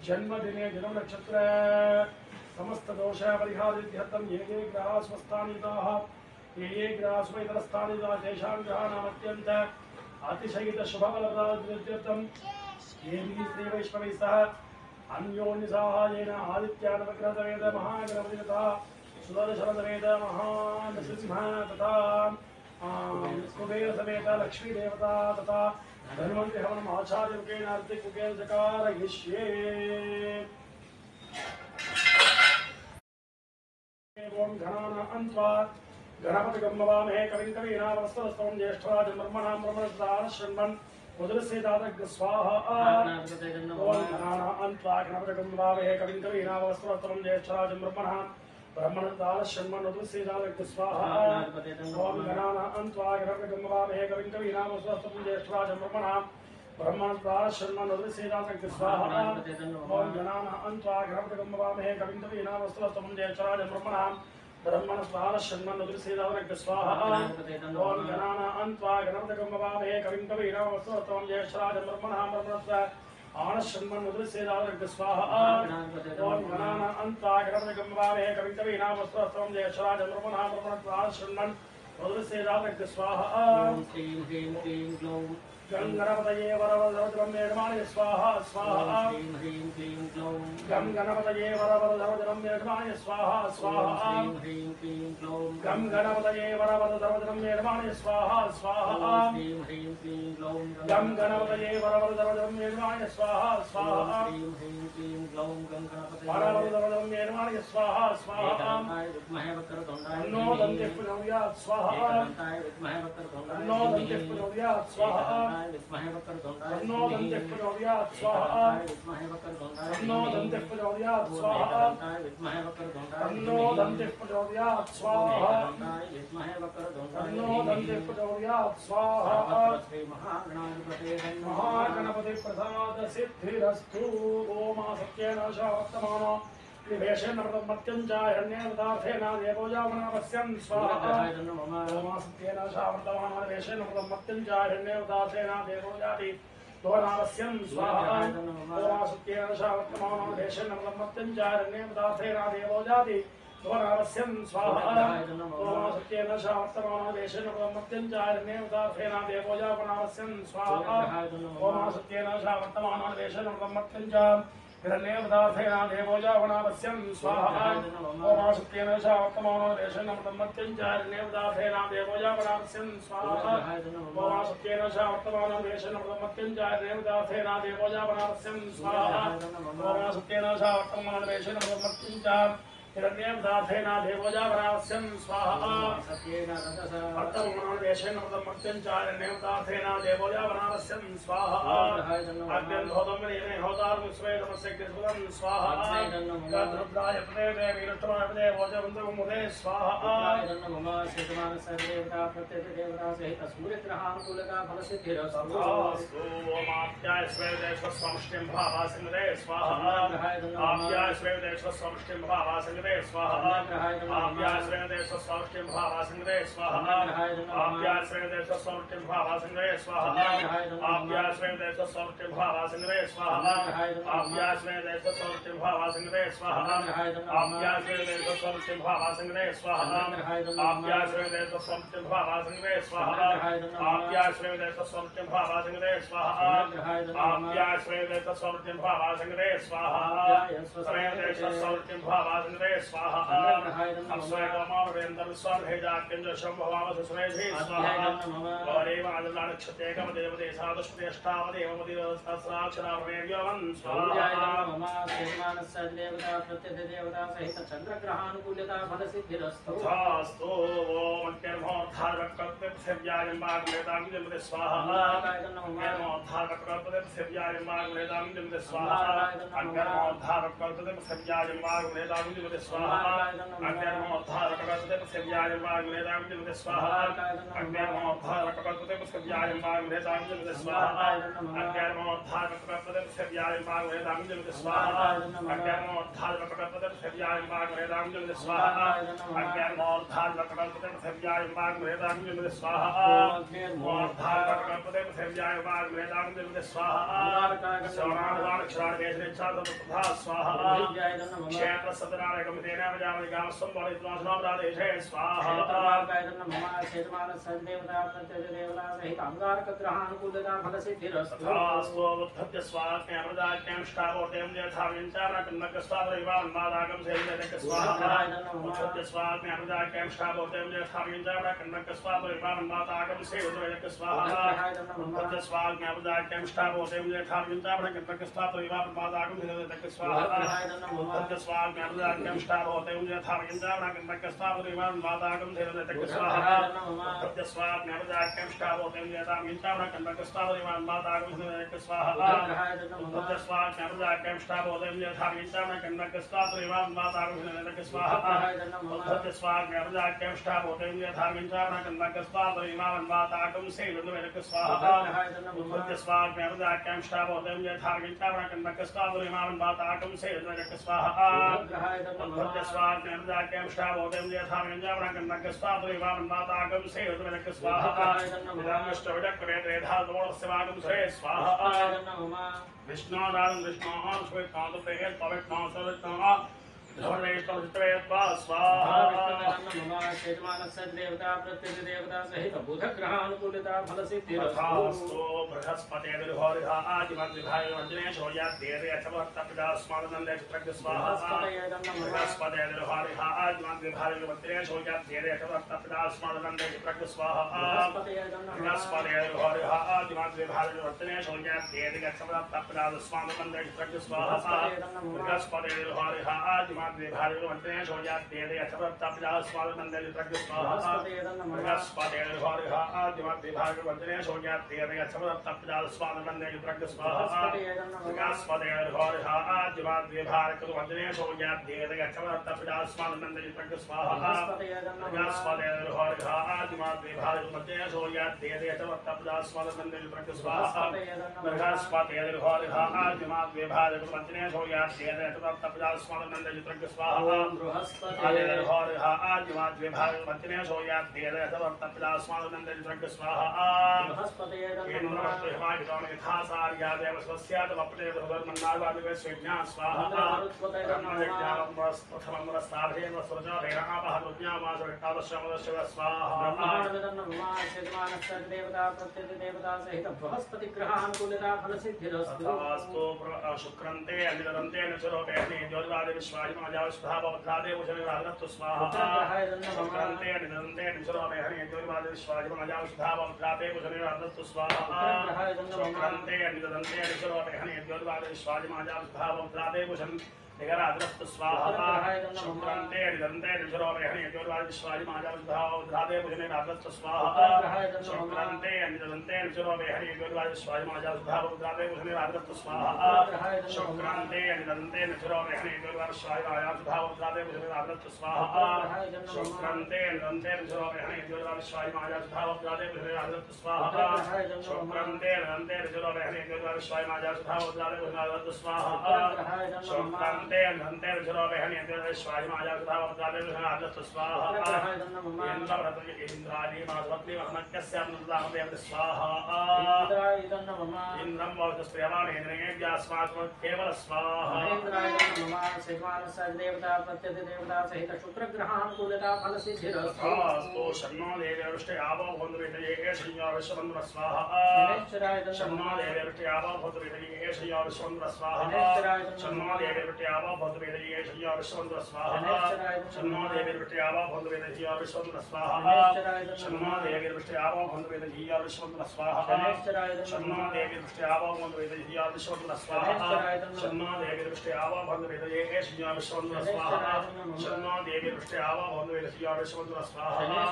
जन्मदिने जन्म नक्षत्र समस्त दोषाः परिहारित्यर्थं ये ये ग्रहाः स्वस्थानिताः ये ग्रहाः स्वेतरस्थानिताः तेषां ग्रहाणाम् अत्यन्त अतिशयित शुभफलप्रदायत्यर्थं येभिः श्रीवैष्णवैः सह अन्योन्यसाहाय्येन आदित्यानवग्रहसमेत महागणपति तथा सुदर्शनसमेत महानृसिंह तथा कुबेर समेत लक्ष्मी देवता तथा धन्वंतरि हवनम् आचार्यरूपेण अर्तिकुकेन चकारयिष्ये। ओम घनानां त्वा गणपतिं नमामहे कविं कवीनामस्तवस्तवं ज्येष्ठराजं ब्रह्मणां ब्रह्मणस्पदान शृण्वन् मुद्रसेदातग् स्वाहा। ओम घनानां त्वा गणपतिं नमामहे कविं कवीनामस्तवस्तवं ज्येष्ठराजं ब्रह्मणां ब्रह्मणस्पदान शृण्वन् मुद्रसेदातग् स्वाहा। ओम घनानां त्वा गणपतिं नमामहे कविं कवीनामस्तवस्तवं ज्येष्ठराजं ब्रह्मणां ब्रह्मणस्पदान शृण्वन् मुद्रसेदातग् स्वाहा। ओम घनानां त्वा गणपतिं नमामहे कविं कवीनामस्तवस्तवं ज्येष्ठराजं ब्रह्मणां ब्रह्मणस्पदान शृण्वन् मुद्रसेदातग् स्वाहा। ओम घनानां त्वा गणपतिं नमामहे कविं कवीनामस्तवस्तवं ज्येष्ठराजं ब्रह्मणां ब्रह्मणस्पदान शृण्वन् मुद्रसेदातग् स्वाहा। ओम घनानां त्वा गणपतिं नमामहे कविं कवीनामस्तवस्तवं ज्येष्ठराजं ब्रह्मणां ब्रह्मणस्पदान शृण्वन् मुद्रसेदातग् स्वाहा। गं गणपतये वरवरदरमेर्माणि स्वाहा स्वाहा। गं गणपतये वरवरदरमेर्माणि स्वाहा स्वाहा। गं गणपतये वरवरदरमेर्माणि स्वाहा स्वाहा। गं गणपतये वरवरदरमेर्माणि स्वाहा स्वाहा। वरवरदरमेर्माणि स्वाहा स्वाहा। नो दन्ते पुनोद्यात् स्वाहा। नो दन्ते पुनोद्यात् स्वाहा। नो दन्ते पुनोद्यात् स्वाहा। नो दन्ते पुनोद्यात् स्वाहा। नो दन्ते पुनोद्यात् स्वाहा। नो दन्ते पुनोद्यात् स्वाहा। महागणपति प्रसाद सिद्धिरस्तु। ओम सत्येन शावत्तमानो निवेशेन मत्यञ्चायण्येन देवोजामनावस्यं स्वाहा। ओम सत्येन शावत्तमानो निवेशेन मत्यञ्चायण्येन देवोजाति दोनावस्यं स्वाहा। ओम सत्येन शावत्तमानो निवेशेन मत्यञ्चायण्येन देवोजाति दोनावस्यं स्वाहा। ओम सत्येन शावत्तमानो निवेशेन मत्यञ्चायण्येन देवोजामनावस्यं स्वाहा। ओम सत्येन शावत्तमानो निवेशेन मत्यञ्चायण्येन देवोजामनावस्यं स्वाहा। ओम सत्येन शावत्तमानो निवेशेन मत्यञ्चायण्येन देवोजामनावस्यं स्वाहा। ओम सत्येन शावत्तमानो निवेशेन मत्यञ्चायण्येन देवोजामनावस्यं स्वाहा। ओम सत्येन शावत्तमानो निवेशेन मत्यञ्चायण्येन देवोजामनावस्यं स्वाहा। वर्तमानवेशेन मत्यञ्चायण्येन देवोजामनावस्यं स्वाहा। अग्निर्होतमनेन होतारमुस्वेदमस्य कृष्णं स्वाहा। गद्रुद्राय प्रदेवे वीरष्टमाय देवोजवन्दमुदे स्वाहा। ओमाप्याय स्वेदेश्वस्वामिष्टिं भावासिंहदे स्वाहा। आप्याय स्वेदेश्वस्वामिष्टिं भावासिंहदे स्वाहा। आप्याय स्वेदेश्वस्वामिष्टिं भावासिंहदे स्वाहा। आप्याय स्वेदेश्वस्वामिष्टिं भावासिंहदे स्वाहा। आप्याय स्वेदेश्वस्वामिष्टिं भावासिंहदे स्वाहा। आप्याय स्वेदेश्वस्वामिष्टिं भावासिंहदे स्वाहा। आप्याय स्वेदेश्वस्वामिष्टिं भावासिंहदे स्वाहा। आप्याय स्वेदेश्वस्वामिष्टिं भावासिंहदे स्वाहा। आप्याय स्वेदेश्वस्वामिष्टिं भावासिंहदे स्वाहा। आप्याय स्वेदेश्वस्वामिष्टिं भावासिंहदे स्वाहा। स्वेदेश्वस्वामिष्टिं भावासिंहदे स्वाहा। अप्सरेकमावेन्द्र स्वार्धेजाक्यञ्ज शम्भवावसु सुरेधे स्वाहा। गौरेव आदलानक्षतेकम देवते सादुष्टेष्टावदेवमति सहस्राक्षरावमेव्यवन् स्वाहा। देवता सहित चंद्रग्रहानुकूल्यता फलसिद्धिरस्तु। तथास्तु। ओम अन्यर्मोद्धारकर्तव्यायम्बाग्नेतामिदं स्वाहा। अन्यर्मोद्धारकर्तव्यायम्बाग्नेतामिदं स्वाहा। अन्यर्मोद्धारकर्तव्यायम्बाग्नेतामिदं स्वाहा। अन्यर्मोद्धारकर्तव्यायम्बाग्नेतामिदं स्वाहा। अन्यर्मोद्धारकर्तव्यायम्बाग्नेतामिदं प्रकल्पते पस्यव्यायं वाग्नेतां जलते स्वाहा अग्निर्मोद्धार प्रकल्पते पस्यव्यायं वाग्नेतां जलते स्वाहा अग्निर्मोद्धार प्रकल्पते पस्यव्यायं वाग्नेतां जलते स्वाहा अग्निर्मोद्धार प्रकल्पते पस्यव्यायं वाग्नेतां जलते स्वाहा अग्निर्मोद्धार प्रकल्पते पस्यव्यायं वाग्नेतां जलते स्वाहा मोद्धार प्रकल्पते पस्यव्यायं वाग्नेतां जलते स्वाहा सवनादान क्षराणेशेच्छादपतथा स्वाहा क्षेत्र सदनायकमितेन वजामनिगाम संवलित्वासनामरादेशे स्वाहा नमः क्षेत्रमान संदेवता प्रत्यदेवता सहित अंगारक ग्रहानुकूलता फलसिद्धिरस्तु तथास्तु बुद्धस्य स्वाज्ञा प्रदाज्ञांष्टावोतें यथाविञ्चावनकन्नक स्वादरिवान्मादागं सेवितक स्वाहा बुद्धस्य स्वाज्ञा प्रदाज्ञांष्टावोतें यथाविञ्चावनकन्नक स्वादरिवान्मादागं सेवितक स्वाहा बुद्धस्य स्वाज्ञा प्रदाज्ञांष्टावोतें यथाविञ्चावनकन्नक स्वादरिवान्मादागं सेवितक स्वाहा बुद्धस्य स्वाज्ञा प्रदाज्ञांष्टावोतें यथाविञ्चावनकन्नक स्वादरिवान्मादागं सेवितक स्वाहा बुद्धस्य स्वाज्ञा प्रदाज्ञांष्टावोतें यथाविञ्चावनकन्नक स्वादरिवान्मादागं सेवितक स्वाहा बुद्धस्य स्वाज्ञा प्रदाज्ञांष्टावोतें यथाविञ्चावनकन्नक स्वादरिवान्मादागं सेवितक स्वाहा बुद्धस्य स्वाज्ञा प्रदाज्ञांष्टावोतें यथाविञ्चावनकन्नक स्वादरिवान्मादागं सेवितक स्वाहा बुद्धस्य स्वाज्ञा प्रदाज्ञांष्टावोतें यथाविञ्चावनकन्नक स्वादरिवान्मादागं सेवितक स्वाहा बुद्धस्य स्वाज्ञा प्रदाज्ञांष्टावोतें यथाविञ्चावनकन्नक स्वादरिवान्मादागं सेवितक स्वाहा विष्णुरागं श्रे स्वाहा विष्णुरागं विष्णोः श्वेतान्तप्रेय पवित्रः सर्वज्ञः स्वाहा देवता प्रत्यदेवता सहित बुध ग्रहानुकूलता फलसिद्धिरस्तु बृहस्पते आदिमद्विभाय वंदने शौर्याद्येरे अथवर्तपिदास्मानन्दे चित्रज्ञ स्वाहा बृहस्पते आदिमद्विभाय वंदने शौर्याद्येरे अथवर्तपिदास्मानन्दे चित्रज्ञ स्वाहा बृहस्पते आदिमद्विभाय वंदने शौर्याद्येरे अथवर्तपिदास्मानन्दे चित्रज्ञ स्वाहा बृहस्पते विभागवन्ते शौर्याद्येरे अथवर्तपिदास्मानन्दे चित्रज्ञ स्वाहा बृहस्पते आदिमद्विभागवन्ते शौर्याद्येरे अथवर्तपिदास्मानन्दे चित्रज्ञ स्वाहा बृहस्पते आदिमद्विभागवन्ते शौर्याद्येरे अथवर्तपिदास्मानन्दे चित्रज्ञ स्वाहा बृहस्पते आदिमद्विभागवन्ते शौर्याद्येरे अथवर्तपिदास्मानन्दे चित्रज्ञ स्वाहा बृहस्पते आदिमद्विभागवन्ते शौर्याद्येरे अथवर्तपिदास्मानन्दे चित्रज्ञ स्वाहा आदिमद्विभागवन्ते शौर्याद्येरे अथवर्तपिदास्मानन्दे चित्रज्ञ स्वाहा यथासार्यादेव स्वस्यादवप्रेव धर्मन्नावादिवे स्वेज्ञा स्वाहा प्रथमं रस्ताभेन स्वरजाभेन आपाहरुज्ञामासविष्टादश्रमदश्रव स्वाहा देवता प्रत्यदेवता सहित बृहस्पति ग्रहानुकूलता फलसिद्धिरस्तु शुक्रन्ते अनिरन्ते नचरोपेणे ज्योतिवादे विश्वाहि माजावस्भाववत्रादे भुजनिराधनस्तु स्वाहा शुक्रन्ते अनिरन्ते नचरोपेणे ज्योतिवादे विश्वाहि माजावस्भाववत्रादे भुजनिराधनस्तु स्वाहा शुक्रन्ते अनिरन्ते नचरोपेणे ज्योतिवादे विश्वाहि माजावस्भाववत्रादे भुजन निगराधनस्तु स्वाहा शुक्रन्ते अनिरन्ते नचरोपेणे ज्योतिवादे विश्वाहि माजावस्भाववत्रादे भुजनिराधनस्तु स्वाहा शुक्रन्ते अनिरन्ते नचरोपेणे ज्योतिवादे विश्वाहि माजावस्भाववत्रादे भुजनिराधनस्तु स्वाहा शुक्रन्ते अनिरन्ते नचरोपेणे ज्योतिवादे विश्वाहि माजावस्भाववत्रादे भुजनिराधनस्तु स्वाहा शुक्रन्ते अनिरन्ते नचरोपेणे ज्योतिवादे विश्वाहि माजावस्भाववत्रादे भुजनिराधनस्तु स्वाहा शुक्रन्ते अनिरन्ते नचरोपेणे ज्योतिवादे विश्वाहि माजावस्भाववत्रादे भुजनिराधनस्तु स्वाहा शुक्रन्ते अनिरन्ते नचरोपेणे ज्योतिवादे विश्वाहि माजावस्भाववत्रादे भुजनिराधनस्तु स्वाहा इंद्राणी माधवत्नी महनक्यस्यामनन्दामदेव स्वाहा इंद्रं वौतस्त्रियमानेन्द्रेभ्यास्मात् केवल स्वाहा देवता प्रत्यदेवता सहित शुक्र ग्रहानुकूलता फलसिद्धिरस्तु शन्नो देवे वृष्टे आवो भोन्द्रविषये शय्या विश्ववन्द्र स्वाहा शन्नो देवे वृष्टे आवो भोन्द्रविषये शय्या विश्ववन्द्र स्वाहा शन्नो देवे वृष्टे आवो भोन्द्रविषये शय्या विश्ववन्द्र स्वाहा शन्नो देवे वृष्टे आवो भोन्द्रविषये विश्ववन्द्र स्वाहा शन्नो देवे वृष्टे आवो भोन्द्रविषये विश्ववन्द्र स्वाहा शन्नो देवे वृष्टे आवो भोन्द्रविषये विश्ववन्द्र स्वाहा शन्नो देवे वृष्टे आवो भोन्द्रविषये शय्या विश्ववन्द्र स्वाहा शन्नो देवे वृष्टे आवो भोन्द्रविषये विश्ववन्द्र स्वाहा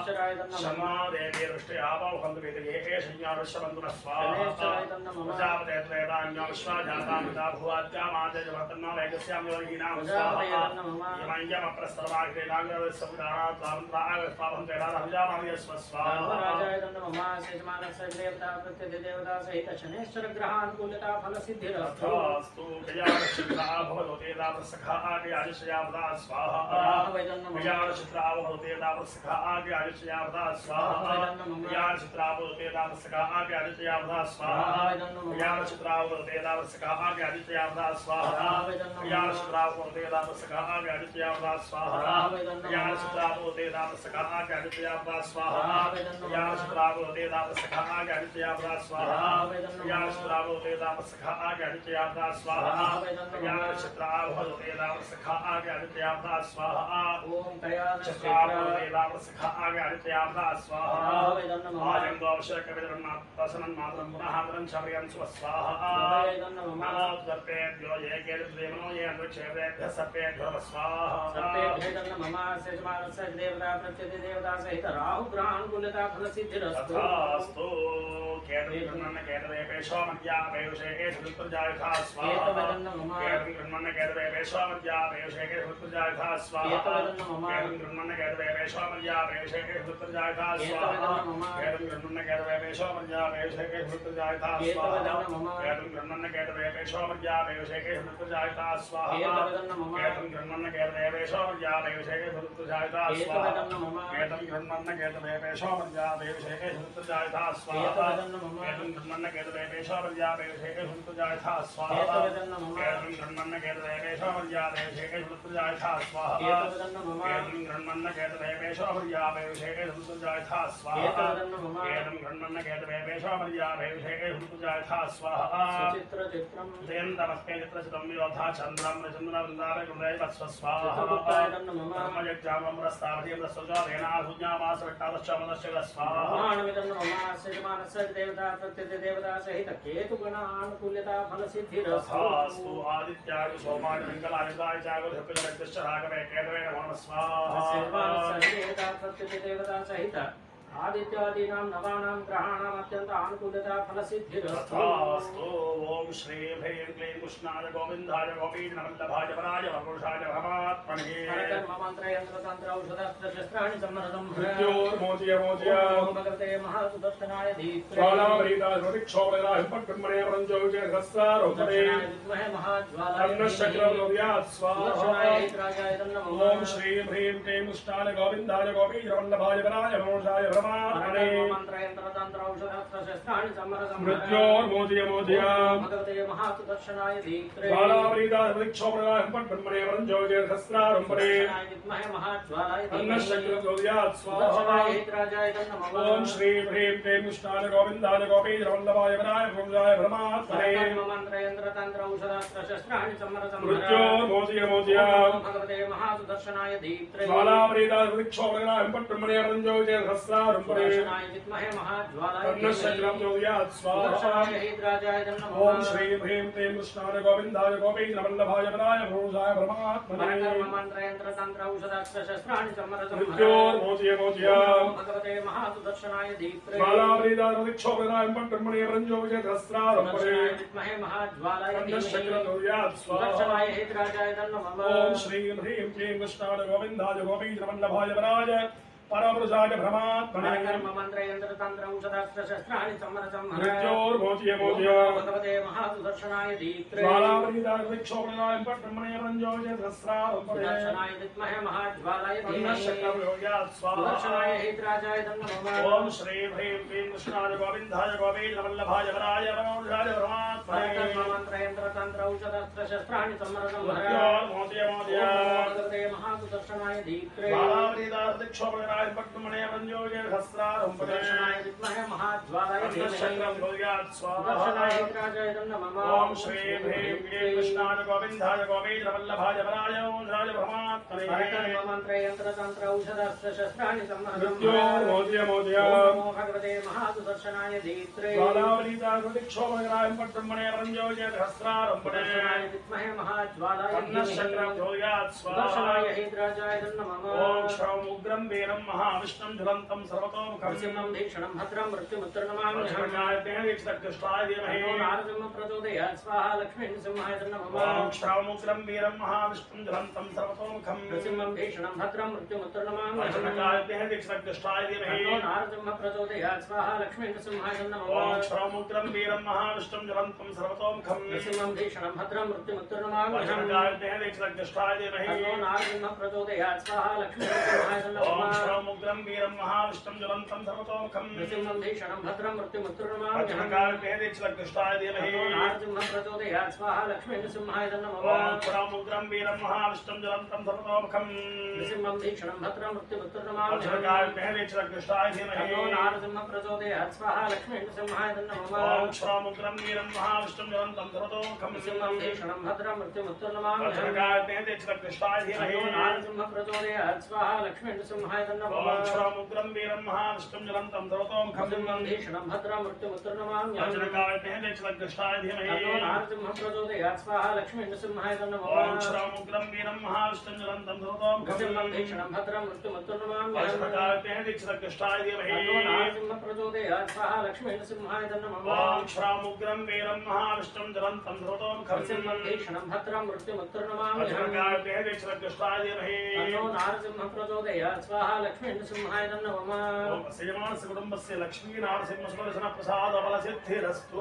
शन्नो देवे वृष्टे आवो भोन्द्रविषये शय्या विश्ववन्द्र स्वाहा प्रजापते त्रेदान्यो विश्वाजातामिता भुवाद्यामाजवर्तन्नो वैगस्यां योगिनां स्वाहा यमयम प्रस्तरवाग्रे नागरसमुदानात् स्वामन्त्रागस्वाभं तेरारहजामार्य स्वाहा राजाय नमः सेजमानस्य देवता प्रत्यदेवता सहित शनेश्वर ग्रहानुकूलता फलसिद्धिरस्तु अस्तु गजानक्षत्रा भवते दावसखा आगे आदिशयावदा स्वाहा गजानक्षत्रा भवते दावसखा आगे आदिशयावदा स्वाहा गजानक्षत्रा भवते दावसखा आगे आदिशयावदा स्वाहा गजानक्षत्रा भवते दावसखा आगे आदिशयावदा स्वाहा गजानक्षत्रा भवते दावसखा आगे आदिशयावदा स्वाहा गजानक्षत्रा भवते दावसखा आगे आदिशयावदा स्वाहा गजानक्षत्रा भवते दावसखा आगे आदिशयावदा स्वाहा गजानक्षत्रा भवते दावसखा आगे आदिशयावदा स्वाहा गजानक्षत्रा भवते दावसखा आगे आदिशयावदा स्वाहा ओम तयानक्षत्रा भवते दावसखा आगे आदिशयावदा स्वाहा आजंगो अवश्य कविरन्नाथ प्रसन्नं मातरं पुनः मरं शमयं स्वाहा नमो सर्पेभ्यो ये केतुदेवनो ये अंतरिक्षेभ्यः सर्पेभ्यो स्वाहा सर्पेभ्यो नमः सेजमानस्य देवता प्रत्यदेवता सहित राहु ग्रहानुकूलता फलसिद्धिरस्तु अस्तु केतुर्गणन केतुदेवेशो मध्यावेशे सुत्रजायथा स्वाहा केतुर्गणन केतुदेवेशो मध्यावेशे सुत्रजायथा स्वाहा केतुर्गणन केतुदेवेशो मध्यावेशे सुत्रजायथा स्वाहा केतुर्गणन केतुदेवेशो मध्यावेशे सुत्रजायथा स्वाहा केतुर्गणन केतुदेवेशो मध्यावेशे सुत्रजायथा स्वाहा केतुर्गणन केतुदेवेशो मध्यावेशे सुत्रजायथा स्वाहा केतुर्गणन केतुदेवेशो मध्यावेशे सुत्रजायथा स्वाहा केतुर्गणन केतुदेवेशो मध्यावेशे सुत्रजायथा स्वाहा केतुर्गणन केतुदेवेशो मध्यावेशे सुत्रजायथा स्वाहा केतुर्गणन केतुदेवेशो मध्यावेशे सुत्रजायथा स्वाहा केतुर्गणन केतुदेवेशो मध्यावेशे सुत्रजायथा स्वाहा जयन्तमस्ते चित्रचितं योधा चन्द्रं चन्द्रवृन्दावे गुरुदेव वत्स स्वाहा ब्रह्मयज्ञामं रस्तावधिं रसोजादेना सुज्ञामासवट्टावश्चमदश्च स्वाहा देवता प्रत्यदेवता सहित केतुगणानुकूल्यता फलसिद्धिरस्तु आदित्याय सोमाय मंगलाय जागृतपितरश्च राघवे केतवे नमः स्वाहा देवता प्रत्यदेवता सहित आदित्यादीनां नवानां ग्रहाणाम् अत्यंत अनुकूलता फलसिद्धिरस्तु ओम श्री ह्रीं क्लीं कृष्णाय गोविन्दाय गोपीनवल्लभाय वराय वपुषाय भगवात्मने मंत्रयंत्र औषधस्त्राणि सम्मतं मृत्योर्मोदय मोदय भगवते महासुदर्शनाय दीप्ते ज्वालामरीता स्मृतिक्षोभेदाय पट्टन्मने परञ्जोजे सहस्रारोपणे विद्महे महाज्वालाय अन्नशक्रमोदयात् स्वाहा राजाय नमः ओम श्री ह्रीं क्लीं कृष्णाय गोविन्दाय गोपीनवल्लभाय वराय वपुषाय मृत्योर्मोदय मोदय भगवते महासुदर्शनाय दीप्ते ज्वालामरीता स्मृतिक्षोभेदाय पट्टन्मने परञ्जोजे सहस्रारोपणे विद्महे महाज्वालाय अन्नशक्रमोदयात् स्वाहा राजाय नमः ओम श्री ह्रीं क्लीं कृष्णाय गोविन्दाय गोपीनवल्लभाय वराय वपुषाय परमात्मने मंत्रयंत्र तंत्र औषधस्त्राणि सम्मतं मृत्योर्मोदय मोदय भगवते महासुदर्शनाय दीप्ते ज्वालामरीता स्मृतिक्षोभेदाय पट्टन्मने परञ्जोजे सहस्रारोपणे विद्महे महाज्वालाय अन्नशक्रमोदयात् स्वाहा राजाय नमः ओम श्री ह्रीं क्लीं कृष्णाय गोविन्दाय गोपीनवल्लभाय वराय वपुषाय परमात्मने मंत्रयंत्र तंत्र औषधस्त्राणि सम्मतं मृत्योर्मोदय मोदय भगवते महासुदर्शनाय दीप्ते ज्वालामरीता स्मृतिक्षोभेदाय पट्टन्मने परञ्जोजे सहस्रारोपणे विद्महे महाज्वालाय अन्नशक्रमोदयात् स्वाहा राजाय नमः ओम श्री ह्रीं क्लीं कृष्णाय गोविन्दाय गोपीनवल्लभाय वराय परमपुरुषाय परमात्मने मंत्रयंत्र तंत्र औषधस्त्राणि सम्मतं मृत्योर्मोदय मोदय भगवते महासुदर्शनाय दीप्ते ज्वालामरीता स्मृतिक्षोभेदाय पट्टन्मने परञ्जोजे सहस्रारोपणे सुदर्शनाय विद्महे महाज्वालाय अन्नशक्रमोदयात् स्वाहा राजाय नमः ओम श्री ह्रीं क्लीं कृष्णाय गोविन्दाय गोपीनवल्लभाय वराय परमपुरुषाय परमात्मने मंत्रयंत्र तंत्र औषधस्त्राणि सम्मतं मृत्योर्मोदय मोदय भगवते महासुदर्शनाय दीप्ते ज्वालामरीता स्मृतिक्षोभेदाय पट्टन्मने परञ्जोजे सहस्रारोपणे विद्महे महाज्वालाय अन्नशक्रमोदयात् स्वाहा राजाय नमः ओम श्री ह्रीं क्लीं कृष्णाय गोविन्दाय गोपीनवल्लभाय वराय वपुषाय परमात्मने मंत्रयंत्र तंत्र औषधस्त्राणि सम्मतं मृत्योर्मोदय मोदय भगवते महासुदर्शनाय दीप्ते ज्वालामरीता स्मृतिक्षोभेदाय पट्टन्मने परञ्जोजे सहस्रारोपणे विद्महे महाज्वालाय अन्नशक्रमोदयात् स्वाहा राजाय नमः ओम श्रौम उग्रं वीरं महाविष्णुं ज्वलन्तं सर्वतोमुखं नृसिंहं भीषणं भद्रं मृत्युमुत्तरनमाम्यहम् अक्षरकायतेनदीक्षदग्धष्टाय धीमहि नारसिंह प्रचोदयात् स्वाहा लक्ष्मी नृसिंहाय नमः ॐ श्रावमुग्रं वीरं महाविष्णुं ज्वलन्तं सर्वतोमुखं नृसिंहं भीषणं भद्रं मृत्युमुत्तरनमाम्यहम् अक्षरकायतेनदीक्षदग्धष्टाय धीमहि नारसिंह प्रचोदयात् स्वाहा लक्ष्मी नृसिंहाय नमः ॐ श्रावमुग्रं वीरं महाविष्णुं ज्वलन्तं सर्वतोमुखं नृसिंहं भीषणं भद्रं मृत्युमुत्तरनमाम्यहम् अक्षरकायतेनदीक्षदग्धष्टाय धीमहि नारसिंह प्रचोदयात् स्वाहा लक्ष्मी नृसिंहाय नमः ॐ श्रावमुग्रं वीरं महाविष्णुं ज्वलन्तं सर्वतोमुखं नृसिंहं भीषणं भद्रं मृत्युमुत्तरनमाम्यहम् अक्षरकायतेनदीक्षदग्धष्टाय धीमहि नारसिंह प्रचोदयात् स्वाहा लक्ष्मी नृसिंहाय नमः ॐ श्रावमुग्रं वीरं महाविष्णुं ज्वलन्तं सर्वतोमुखं नृसिंहं भीषणं भद्रं मृत्युमुत्तरनमाम्यहम् अक्षरकायतेनदीक्षदग्धष्टाय धीमहि नारसिंह प्रचोदयात् स्वाहा लक्ष्मी नृसिंहाय नमः ॐ श्रावमुग्रं वीरं महाविष्णुं ज्वलन्तं सर्वतोमुखं नृसिंहं भीषणं भद्रं मृत्युमुत्तरनमाम्यहम् अक्षरकायतेनदीक्षदग्धष्टाय धीमहि नारसिंह प्रचोदयात् स्वाहा लक्ष्मी नृसिंहाय नमः ॐ श्रावमुग्रं वीरं महाविष्णुं ज्वलन्तं सर्वतोमुखं नृसिंहं भीषणं भद्रं मृत्युमुत्तरनमाम्यहम् अक्षरकायतेनदीक्षदग्धष्टाय धीमहि नारसिंह प्रचोदयात् स्वाहा लक्ष्मी नृसिंहाय नमः ॐ श्रावमुग्रं वीरं महाविष्णुं ज्वलन्तं सर्वतोमुखं नृसिंहं भीषणं भद्रं मृत्युमुत्तरनमाम्यहम् अक्षरकायतेनदीक्षदग्धष्टाय धीमहि नारसिंह प्रचोदयात् स्वाहा लक्ष्मी नृसिंहाय नमः ॐ श्रावमुग्रं वीरं महाविष्णुं ज्वलन्तं सर्वतोमुखं नृसिंहं भीषणं भद्रं मृत्युमुत्तरनमाम्यहम् अक्षरकायतेनदीक्षदग्धष्टाय धीमहि नारसिंह प्रचोदयात् स्वाहा लक्ष्मी नृसिंहाय नमः ॐ श्रीमानस्य कुटुम्बस्य लक्ष्मीनारसिंहस्वरसनप्रसादबलसिद्धिरस्तु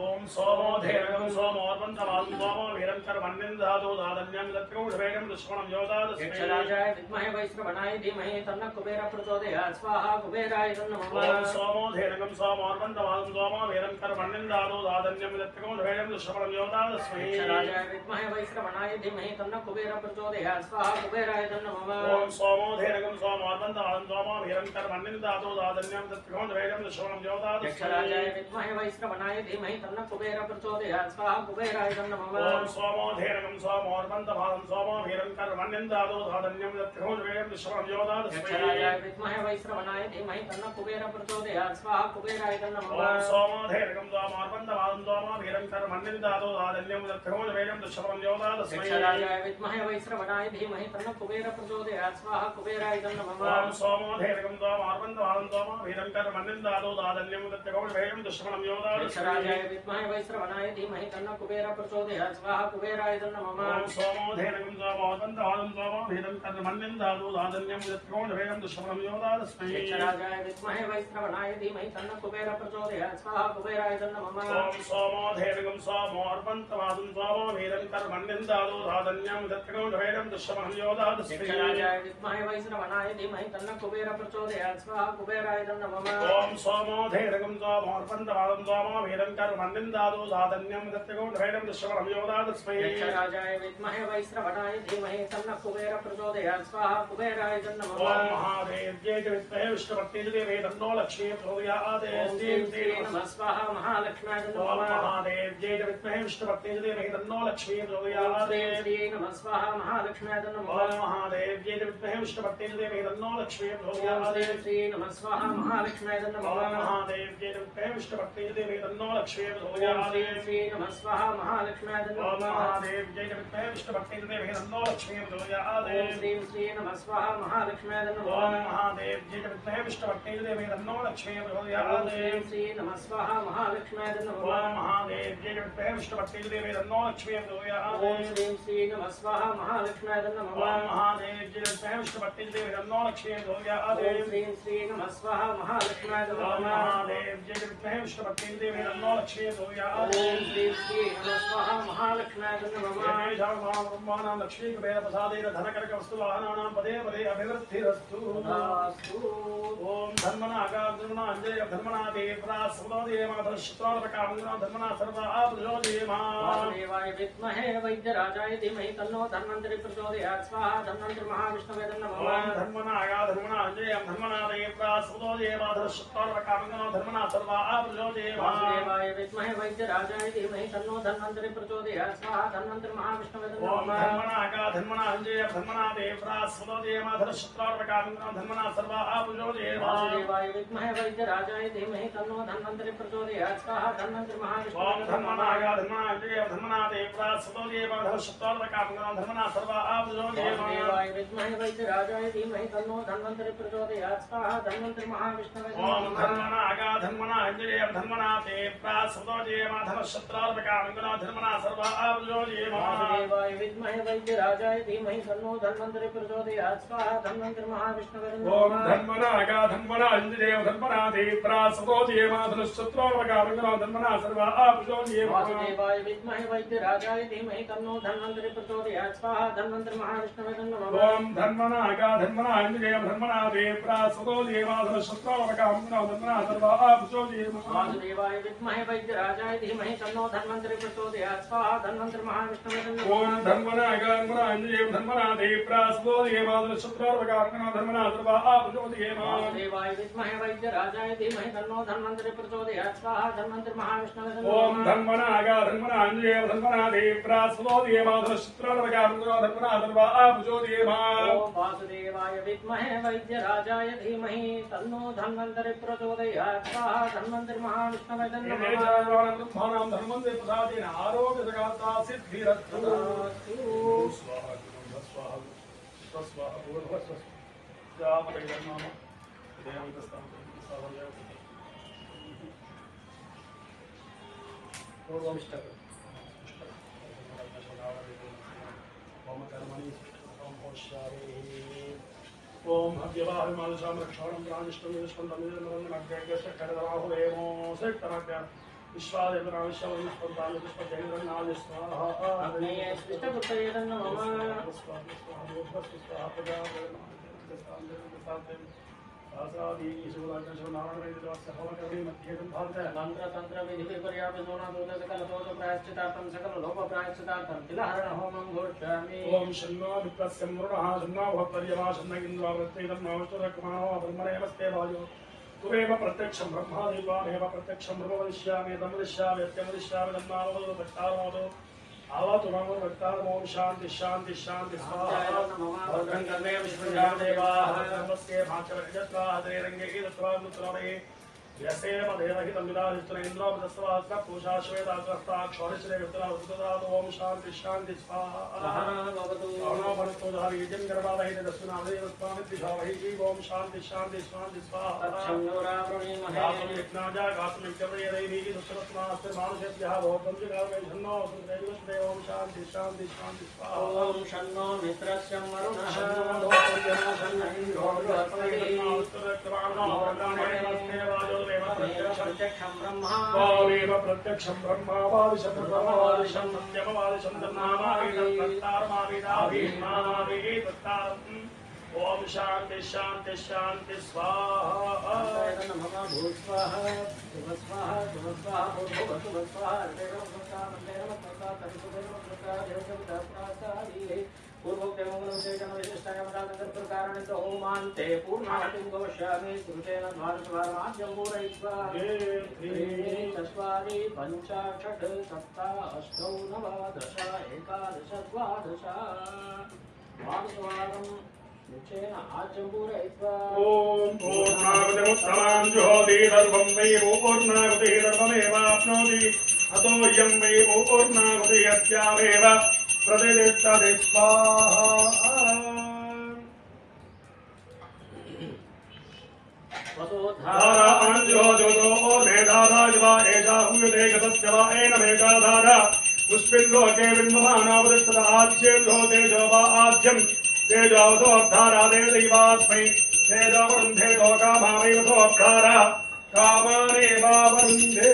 ॐ सोमो धेरगं सोमोर्वन्तवादं सोमो वीरं कर्मण्यन्दादो दादन्यं दत्तगौढवेगं दुष्मणं योदादस्मै यक्षराजाय विद्महे वैश्रवणाय धीमहि तन्नः कुबेर प्रचोदयात् स्वाहा कुबेराय नमः ॐ सोमो धेरगं सोमोर्वन्तवादं सोमो वीरं कर्मण्यन्दादो दादन्यं दत्तगौढवेगं दुष्मणं योदादस्मै यक्षराजाय विद्महे वैश्रवणाय धीमहि तन्नः कुबेर प्रचोदयात् स्वाहा कुबेराय नमः ॐ सोमो धेरगं सोमोर्वन्तवादं सोमो वीरं कर्मण्यन्दादो दादन्यं दत्तगौढवेगं दुष्मणं योदादस्मै यक्षराजाय विद्महे वैश्रवणाय धीमहि तन्नः कुबेर प्रचोदयात् स्वाहा कुबेराय नमः ॐ सोमो धेरगं सोमोर्वन्तवादं सोमो वीरं कर्मण्यन्दादो दादन्यं दत्तगौढवेगं दुष्मणं योदादस्मै यक्षराजाय विद्महे वैश्रवणाय धीमहि तन्नः कुबेर प्रचोदयात् स्वाहा कुबेराय नमः ॐ सोमो धेरगं सोमोर्वन्तवादं सोमो वीरं कर्मण्यन्दादो दादन्यं दत्तगौढवेगं दुष्मणं योदादस्मै यक्षराजाय विद्महे वैश्रवणाय धीमहि तन्नः कुबेर प्रचोदयात् स्वाहा कुबेराय नमः ॐ सोमो धेरगं सोमोर्वन्तवादं सोमो वीरं कर्मण्यन्दादो दादन्यं दत्तगौढवेगं दुष्मणं योदादस्मै यक्षराजाय विद्महे वैश्रवणाय धीमहि तन्नः कुबेर प्रचोदयात् स्वाहा कुबेराय नमः ॐ सोमो धेरगं सोमोर्वन्तवादं सोमो वीरं कर्मण्यन्दादो दादन्यं दत्तगौढवेगं दुष्मणं योदादस्मै यक्षराजाय विद्महे वैश्रवणाय धीमहि तन्नः कुबेर प्रचोदयात् स्वाहा कुबेराय नमः ॐ सोमो धेरगं सोमोर्वन्तवादं सोमो वीरं कर्मण्यन्दादो दादन्यं दत्तगौढवेगं दुष्मणं योदादस्मै यक्षराजाय विद्महे वैश्रवणाय धीमहि तन्नः कुबेर प्रचोदयात् स्वाहा कुबेराय नमः ॐ सोमो धेरगं सोमोर्वन्तवादं सोमो वीरं कर्मण्यन्दादो दादन्यं दत्तगौढवेगं दुष्मणं योदादस्मै यक्षराजाय विद्महे वैश्रवणाय धीमहि तन्नः कुबेर प्रचोदयात् स्वाहा कुबेराय नमः ॐ महादेव्यै च विद्महे विष्णुपत्नीदेवी तन्नो लक्ष्मी प्रचोदयात् ॐ श्रीं श्री नमः स्वाहा महालक्ष्म्याय ॐ नमः महादेव्यै च विद्महे विष्णुपत्नीदेवी तन्नो लक्ष्मी ॐ प्रचोदयात् श्रीं श्री नमः स्वाहा महालक्ष्म्याय ॐ नमः महादेव्यै च विद्महे विष्णुपत्नीदेवी तन्नो लक्ष्मी ॐ प्रचोदयात् श्रीं श्री नमः स्वाहा महालक्ष्म्याय ॐ नमः महादेव्यै च विद्महे विष्णुपत्नीदेवी तन्नो लक्ष्मी ॐ प्रचोदयात् श्रीं श्री नमः स्वाहा महालक्ष्म्याय ॐ नमः महादेव्यै च विद्महे विष्णुपत्नीदेवी तन्नो लक्ष्मी प्रचोदयात् ॐ श्रीं श्री नमः स्वाहा महालक्ष्म्याय ॐ नमः महादेव्यै च विद्महे विष्णुपत्नीदेवी तन्नो लक्ष्मी ॐ प्रचोदयात् श्रीं श्री नमः स्वाहा महालक्ष्म्याय ॐ नमः महादेव्यै च विद्महे विष्णुपत्नीदेवी तन्नो लक्ष्मी प्रचोदयात् ॐ श्रीं श्री नमः स्वाहा महालक्ष्म्याय ॐ नमः महादेव्यै च विद्महे विष्णुपत्नीदेवी तन्नो लक्ष्मी प्रचोदयात् ॐ श्रीं श्री नमः स्वाहा महालक्ष्म्याय ॐ नमः महादेव्यै च विद्महे विष्णुपत्नीदेवी तन्नो लक्ष्मी प्रचोदयात् ॐ श्रीं श्री नमः स्वाहा महालक्ष्म्याय नमः येषां ब्रह्माणां लक्ष्मीकुबेरप्रसादेन धनकनकवस्तुवाहनानां पदे पदे अभिवृद्धिरस्तु तदास्तु ॐ धर्मनागार्जुना अञ्जय धर्मना देवरा सुमोदेयमाधर्षित्वादकामङ्गना धर्मना सर्वा प्रचोदयेमा वासुदेवाय विद्महे वैद्यराजाय धीमहि तन्नो धन्वन्तरि प्रचोदयात् स्वाहा धन्वन्तरि महाविष्णवे ॐ नमः धर्मनागा धर्मना अञ्जय धर्मनाथे प्रासुतो देवाधर शुक्तार्वकामङ्गनो धर्मना सर्वा आपुजो देवा वासुदेवाय विद्महे वैद्यराजाय धीमहि तन्नो धन्वन्तरि प्रचोदयात् स्वाहा धन्वन्तरि महाविष्णवे ओम धर्मनागा धर्मनाञ्जय धर्मनाथे प्रासुतो देवाधर शुक्तार्वकामङ्गनो धर्मना सर्वा आपुजो देवा वासुदेवाय विद्महे वैद्यराजाय धीमहि तन्नो धन्वन्तरि प्रचोदयात् स्वाहा धन्वन्तरि महाविष्णवे ओम धर्मनागा धर्मनाञ्जय धर्मनाथे प्रासुतो देवाधर शुक्तार्वकामङ्गनो धर्मना सर्वा आपुजो देवा वासुदेवाय विद्महे वैद्यराजाय धीमहि तन्नो धन्वन्तरि प्रचोदयात् स्वाहा धन्वन्तरि महाविष्णवे ओम धर्मनागा धर्मनाञ्जय धर्मनाथे प्रासुतो देवाधर शुक्तार्वकामङ्गनो धर्मना सर्वा आपुजो देवा वासुदेवाय विद्महे वैद्यराजाय धीमहि तन्नो धन्वन्तरि प्रचोदयात् स्वाहा धन्वन्तरि महाविष्णवे ओम धर्मनागा धर्मनाञ्जय धर्मनाथे प्रासुतो देवाधर शुक्तार्वकामङ्गनो धर्मना सर्वा आपुजो देवा वासुदेवाय विद्महे वैद्यराजाय धीमहि तन्नो धन्वन्तरि प्रचोदयात् स्वाहा धन्वन्तरि महाविष्णवे ओम धर्मनागा धर्मनाञ्जय धर्मनाथे प्रासुतो देवाधर शुक्तार्वकामङ्गनो धर्मना सर्वा आपुजो देवा वासुदेवाय विद्महे वैद्यराजाय धीमहि तन्नो धन्वन्तरि प्रचोदयात् स्वाहा धन्वन्तरि महाविष्णवे ओम धर्मनागा धर्मनाञ्जय धर्मनाथे प्रासुतो देवाधर शुक्तार्वकामङ्गनो धर्मना सर्वा आपुजो देवा वासुदेवाय विद्महे वैद्यराजाय धीमहि तन्नो धन्वन्तरि प्रचोदयात् स्वाहा धन्वन्तरि महाविष्णवे ओम धर्मनागा धर्मनाञ्जय धर्मनाथे प्रासुतो देवाधर शुक्तार्वकामङ्गनो धर्मना सर्वा आपुजो देवा ओम वासुदेवाय विद्महे वैद्यराजाय धीमहि तन्नो धन्वन्तरि प्रचोदयात् स्वाहा धन्वन्तरि महाविष्णवे ब्रह्माणां धर्मन्ते प्रसादेन आरोग्य जगाता सिद्धिरस्तु स्वाहा स्वाहा स्वाहा भूर्भुवः जापयन्नाम देवन्तस्तं सावयव पूर्वमिष्टक ओम कर्मणि ओम अव्यवाहमालशां रक्षाणं प्राणिष्टं विष्णुन्दमिदमरण्यमग्गस्य करदराहु एवो सेक्तमग्ग विश्वादेवनाविश्ववनिष्पन्तानि पुष्पजैरनादि स्वाहा अग्नेय स्पष्टपुत्रये नमः मंत्र तंत्र विधि विपर्या विदोना दूत सकल दोष प्रायश्चितार्थं सकल लोभ प्रायश्चितार्थं तिलहरण होमं घोषयामि ओम शन्नो विप्रस्य मृणः शन्नो भवपर्यमा शन्न इन्द्रावृत्तेदं नमश्चरकमानो ब्रह्मणेमस्ते वायो तुमेव प्रत्यक्षं ब्रह्मादिवामेव प्रत्यक्षं ब्रह्म वदिष्यामि तम् वदिष्यामि यत्यं वदिष्यामि तन्नावदो भक्तारमोदो आवतु मम भक्तारमो शान्ति शान्ति शान्ति स्वाहा भद्रं कर्णे विष्णुजां देवाः सर्वस्य भाचरजत्वा हरेरङ्गे दत्वा मुत्रमे यसेव देवहितं विदारिष्टनेन्द्रोपदस्वास्त्र पूषाश्वेताग्रस्ताक्षोरिश्रे विद्रावृतदातो ओम शान्ति शान्ति स्वाहा भवतु धारीजं गर्भावहिते तस्मिनादेवस्वामिद्विषावहि ओम शान्ति शान्ति शान्ति स्वाहा गातुं यज्ञाजा गातुं यज्ञप्रयदैवी सुस्रत्मास्त्र मानुषेभ्यः भवपञ्चगावैषन्नो सुदेवस्ते ओम शान्ति शान्ति शान्ति स्वाहा ओम शन्नो मित्रस्य वरुणः शन्नो धोपर्यमा शन्न इन्द्रो बृहस्पतिर्नास्तुरक्तमानो प्रत्यक्षं ब्रह्मा वावेव प्रत्यक्षं ब्रह्मा वादिशं ब्रह्मवादिशं सत्यमवादिशं तन्नामावेदत्तारमावेदाभिमानावेदत्तारम् ओम शान्ति शान्ति शान्ति स्वाहा नमः भूस्वाहा सुभस्वाहा सुभस्वाहा भूर्भुवः सुभस्वाहा पूर्वोक्तमंगलं चैतन्य विशिष्टाय मदानंदप्रकारणित होमान्ते पूर्णाहुतिं गौष्यामि श्रुतेन द्वादशवारमाद्यं पूरयित्वा चत्वारि पञ्च षट् सप्त अष्टौ नव दश एकादश द्वादश द्वादशवारं निश्चयेन आद्यं पूरयित्वा ओम पूर्णाहुतिमुत्तमां जुहोति सर्वं वै पूर्णाहुतिः सर्वमेवाप्नोति अतो यं वै पूर्णाहुतिः अत्यामेव प्रतिष्ठते स्वाहा धारा अंजोजो मेधारा युवा एषा हुयते गतस्य वा एनमेषा धारा पुष्पिन्दोके बिन्वमानावृष्टद आज्येन्दो तेजो वा आज्यं तेजोऽवसोऽब्धारा देवदैवास्मै तेजोवरुन्धे कामावैवसोऽब्धारा कामानेवावरुन्धे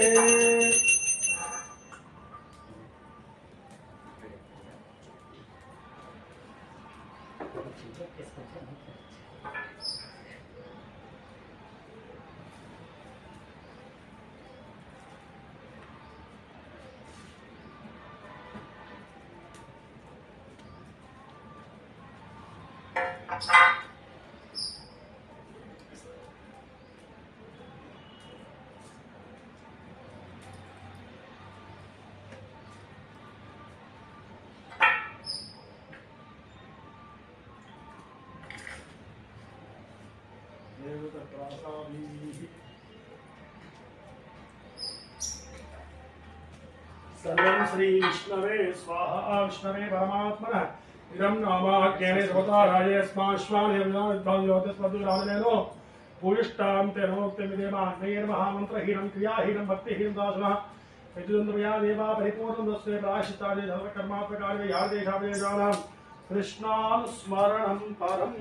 सर्वं श्री विष्णवे स्वाहा विष्णवे परमात्मनः इदं नामाज्ञाने सर्वताराय स्माश्वानेनो पूजिष्टां ते नमोक्तिमिदेवाग्नेय महामन्त्रहीनं क्रियाहीनं भक्तिहीनं दासुनः विद्युन्द्रया देवा परिपूर्णं तस्मै प्रायश्चित्तानि धर्मकर्मात्मकानि यादेशाभिजानां कृष्णानुस्मरणं परम्